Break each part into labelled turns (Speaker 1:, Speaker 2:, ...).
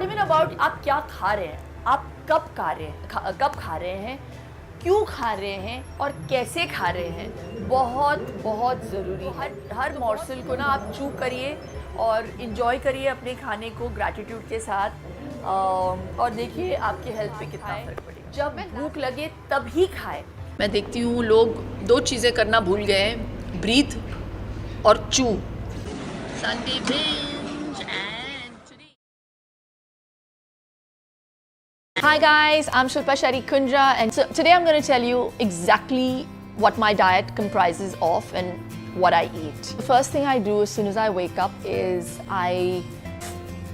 Speaker 1: Even about आप क्या खा रहे हैं, आप कब खा रहे हैं, क्यों खा रहे हैं और कैसे खा रहे हैं, बहुत बहुत ज़रूरी है। हर मॉर्सल को ना आप चू करिए और इन्जॉय करिए अपने खाने को ग्रैटिट्यूड के साथ, और देखिए आपके हेल्थ पे कितना फ़र्क पड़ेगा। जब भूख लगे तभी खाएं। मैं देखती हूँ लोग दो चीज़ें करना भूल गए हैं, ब्रीथ और चू। Sunday binge and today. Hi guys, I'm Shilpa Shetty and so today I'm going to tell you exactly what my diet comprises of and what I eat. The first thing I do as soon as I wake up is I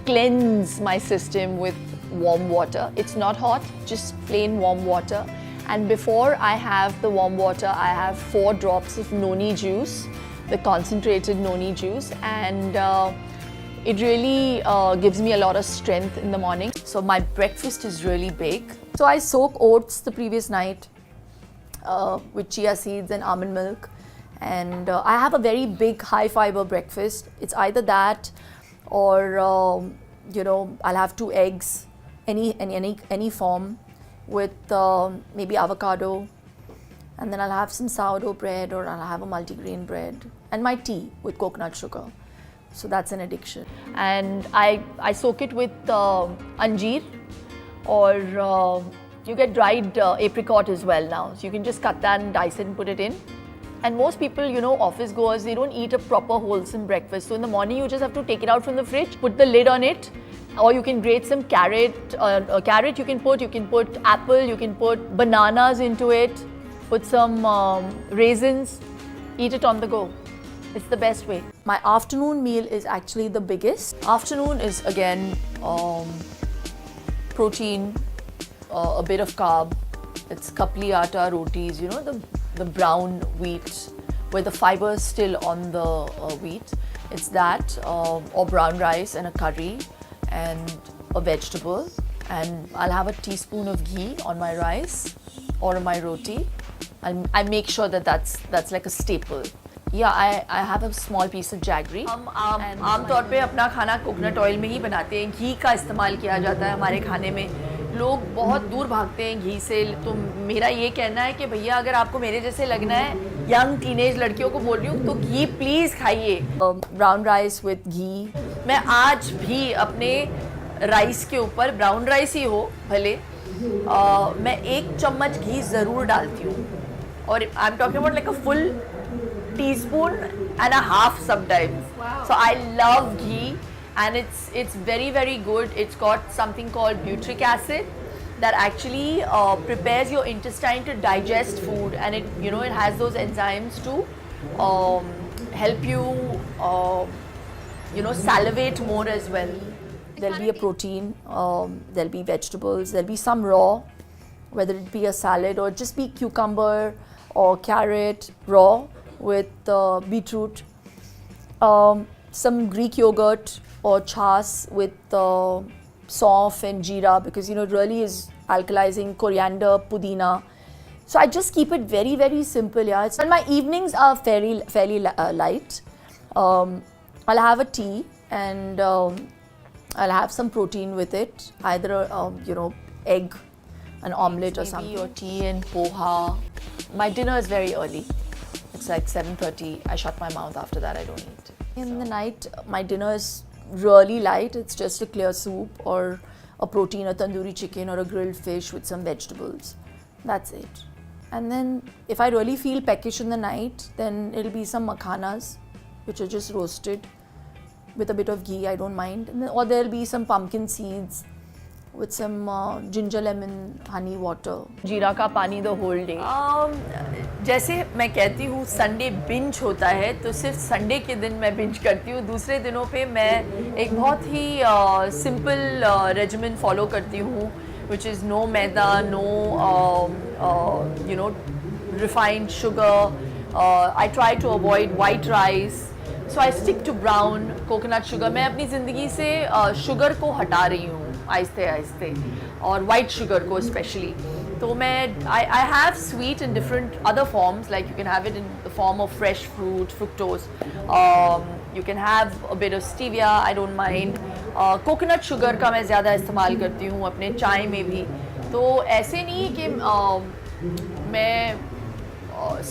Speaker 1: cleanse my system with warm water. It's not hot, just plain warm water. And before I have the warm water, I have 4 drops of noni juice, the concentrated noni juice, and it really gives me a lot of strength in the morning. So my breakfast is really big. So I soak oats the previous night with chia seeds and almond milk, and I have a very big high fiber breakfast. It's either that or I'll have 2 eggs, any form, with maybe avocado, and then I'll have some sourdough bread or I'll have a multigrain bread, and my tea with coconut sugar. So that's an addiction. And I soak it with anjeer, or you get dried apricot as well now. So you can just cut that and dice it and put it in. And most people, office goers, they don't eat a proper wholesome breakfast. So in the morning, you just have to take it out from the fridge, put the lid on it, or you can grate some carrot. Carrot you can put apple, you can put bananas into it, put some raisins, eat it on the go. It's the best way. My afternoon meal is actually the biggest. Afternoon is again protein, a bit of carb. It's kapli atta rotis, the brown wheat where the fiber is still on the wheat. It's that, or brown rice and a curry and a vegetable. And I'll have a teaspoon of ghee on my rice or on my roti. I make sure that that's like a staple. Yeah, I have a small piece of jaggery. हम आम तौर पे अपना खाना coconut oil में ही बनाते हैं, घी का इस्तेमाल किया जाता है हमारे खाने में। लोग बहुत दूर भागते हैं घी से, तो मेरा ये कहना है कि भैया अगर आपको मेरे जैसे लगना है, यंग टीनेज लड़कियों को बोल रही हूँ, तो घी प्लीज़ खाइए। ब्राउन राइस विद घी। मैं आज भी अपने राइस के ऊपर, ब्राउन राइस ही हो भले, मैं 1 चम्मच घी ज़रूर डालती हूँ, और I am talking about like a full teaspoon and a half sometimes. Wow. So I love ghee, and it's very very good. It's got something called butyric acid that actually prepares your intestine to digest food, and it has those enzymes to help you salivate more as well. There'll be a protein, there'll be vegetables, there'll be some raw, whether it be a salad or just be cucumber or carrot raw with beetroot, some Greek yogurt or chas with sauf and jeera, because it really is alkalizing, coriander, pudina. So I just keep it very very simple. Yeah, and my evenings are fairly light. I'll have a tea, and I'll have some protein with it, either egg, an omelette or something, or tea and poha. My dinner is very early. It's like 7:30. I shut my mouth after that. I don't eat. In the night, my dinner is really light. It's just a clear soup or a protein, a tandoori chicken or a grilled fish with some vegetables. That's it. And then if I really feel peckish in the night, then it'll be some makhanas, which are just roasted with a bit of ghee. I don't mind. And then, or there'll be some pumpkin seeds with some ginger, lemon, honey water. जीरा का पानी the whole day. जैसे मैं कहती हूँ Sunday binge होता है, तो सिर्फ संडे के दिन मैं बिंज करती हूँ। दूसरे दिनों पे मैं एक बहुत ही सिंपल रेजिमेंट फॉलो करती हूँ, which is no maida, no refined sugar. I try to avoid white rice. So I stick to brown coconut sugar. मैं अपनी ज़िंदगी से शुगर को हटा रही हूँ आहिस्ते आहिस्ते, और वाइट शुगर को स्पेशली। तो मैं I have sweet in different other forms, like you can have it in the form of fresh fruit, fructose, You can have a bit of stevia, I don't mind. Coconut sugar का मैं ज़्यादा इस्तेमाल करती हूँ अपने चाय में भी. तो ऐसे नहीं कि मैं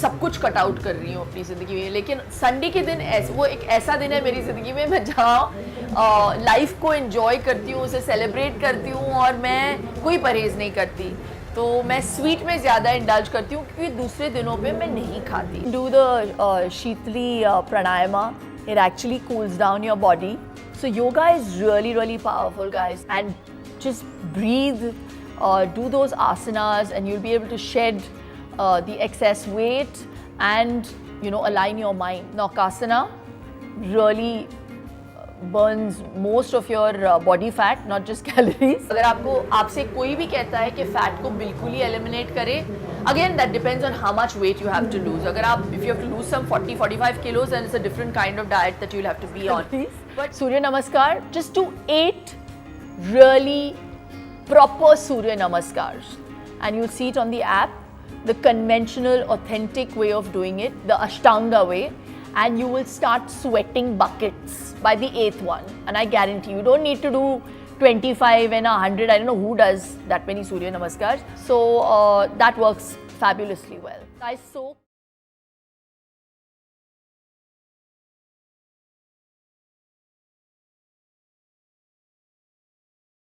Speaker 1: सब कुछ कट आउट कर रही हूँ अपनी ज़िंदगी में, लेकिन संडे के दिन वो एक ऐसा दिन है मेरी ज़िंदगी में मैं जहाँ लाइफ को एंजॉय करती हूँ, उसे सेलिब्रेट करती हूँ और मैं कोई परहेज़ नहीं करती. तो मैं स्वीट में ज़्यादा इंडल्ज करती हूँ क्योंकि दूसरे दिनों पे मैं नहीं खाती. Do the sheetali pranayama. It actually cools down your body. So yoga is really, really powerful, guys. And just breathe, do those asanas, and you'll be able to shed the excess weight and, you know, align your mind. Naukasana really burns most of your body fat, not just calories. अगर आपसे कोई भी कहता है कि fat को बिल्कुल ही eliminate करें, again that depends on how much weight you have to lose. अगर आप if you have to lose some 40-45 kilos, then it's a different kind of diet that you'll have to be on. But Surya Namaskar, just do 8 really proper Surya Namaskars, and you'll see it on the app, the conventional, authentic way of doing it, the Ashtanga way. And you will start sweating buckets by the 8th one. And I guarantee you don't need to do 25 and 100. I don't know who does that many Surya Namaskars. So that works fabulously well. Guys, so